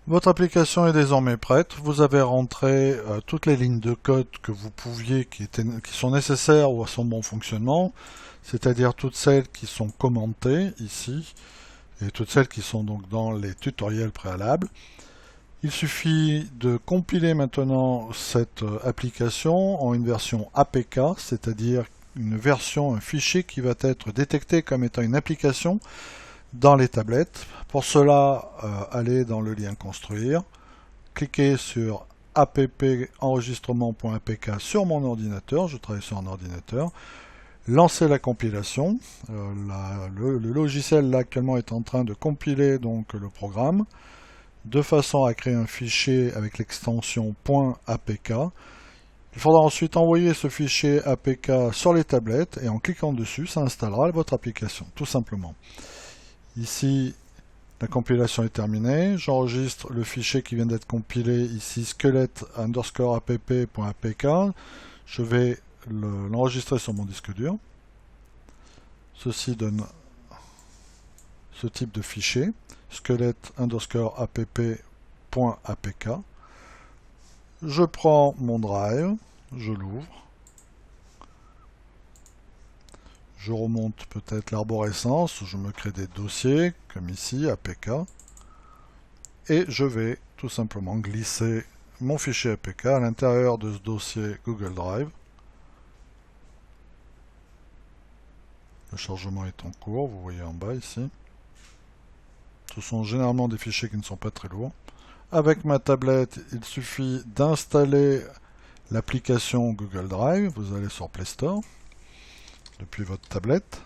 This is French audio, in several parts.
Votre application est désormais prête. Vous avez rentré toutes les lignes de code que vous pouviez, qui sont nécessaires à son bon fonctionnement, c'est-à-dire toutes celles qui sont commentées ici et toutes celles qui sont donc dans les tutoriels préalables. Il suffit de compiler maintenant cette application en une version APK, c'est-à-dire un fichier qui va être détecté comme étant une application dans les tablettes. Pour cela, allez dans le lien construire, cliquez sur app enregistrement.apk sur mon ordinateur, je travaille sur un ordinateur, lancez la compilation. Le logiciel là actuellement est en train de compiler donc le programme de façon à créer un fichier avec l'extension .apk. Il faudra ensuite envoyer ce fichier APK sur les tablettes et en cliquant dessus, ça installera votre application, tout simplement. Ici, la compilation est terminée. J'enregistre le fichier qui vient d'être compilé, ici squelette_app.apk. Je vais l'enregistrer sur mon disque dur. Ceci donne ce type de fichier, squelette_app.apk. Je prends mon drive, je l'ouvre. Je remonte peut-être l'arborescence, je me crée des dossiers, comme ici, APK, et je vais tout simplement glisser mon fichier APK à l'intérieur de ce dossier Google Drive. Le chargement est en cours, vous voyez en bas ici. Ce sont généralement des fichiers qui ne sont pas très lourds. Avec ma tablette, il suffit d'installer l'application Google Drive. Vous allez sur Play Store depuis votre tablette.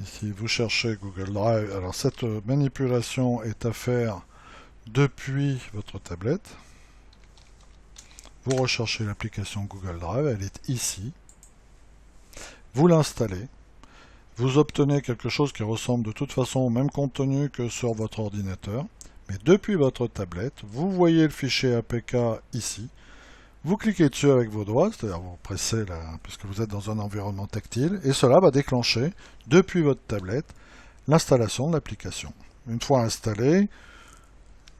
Ici, vous cherchez Google Drive. Alors, cette manipulation est à faire depuis votre tablette. Vous recherchez l'application Google Drive, elle est ici. Vous l'installez. Vous obtenez quelque chose qui ressemble de toute façon au même contenu que sur votre ordinateur. Mais depuis votre tablette, vous voyez le fichier APK ici. Vous cliquez dessus avec vos doigts, c'est-à-dire vous pressez là, puisque vous êtes dans un environnement tactile, et cela va déclencher, depuis votre tablette, l'installation de l'application. Une fois installée,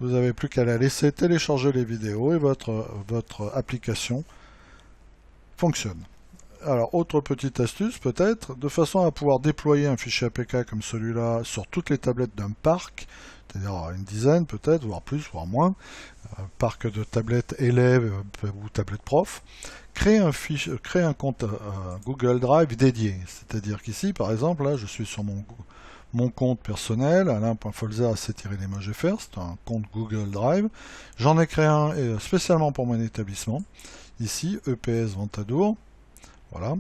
vous n'avez plus qu'à la laisser télécharger les vidéos et votre application fonctionne. Alors, autre petite astuce peut-être, de façon à pouvoir déployer un fichier APK comme celui-là sur toutes les tablettes d'un parc, c'est-à-dire une dizaine peut-être, voire plus, voire moins, parc de tablettes élèves ou tablettes prof, créer un compte Google Drive dédié. C'est-à-dire qu'ici, par exemple, là, je suis sur mon compte personnel, alain.folzer@-fr, c'est un compte Google Drive. J'en ai créé un spécialement pour mon établissement, ici, EPS Ventadour. Voilà.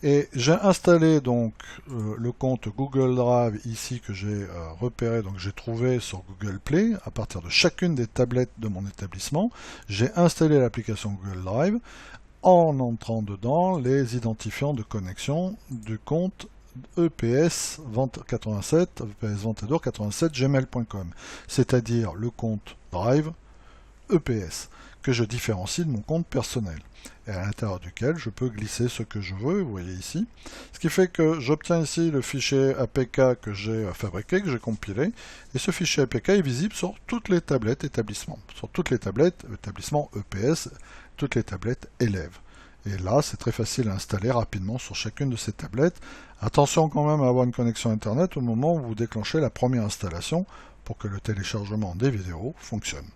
Et j'ai installé donc le compte Google Drive ici que j'ai repéré, donc j'ai trouvé sur Google Play à partir de chacune des tablettes de mon établissement. J'ai installé l'application Google Drive en entrant dedans les identifiants de connexion du compte EPS 87, EPS Ventadour 87 gmail.com, c'est-à-dire le compte Drive EPS que je différencie de mon compte personnel et à l'intérieur duquel je peux glisser ce que je veux, vous voyez ici. Ce qui fait que j'obtiens ici le fichier APK que j'ai fabriqué, que j'ai compilé, et ce fichier APK est visible sur toutes les tablettes établissement, sur toutes les tablettes établissement EPS, toutes les tablettes élèves. Et là, c'est très facile à installer rapidement sur chacune de ces tablettes. Attention quand même à avoir une connexion Internet au moment où vous déclenchez la première installation pour que le téléchargement des vidéos fonctionne.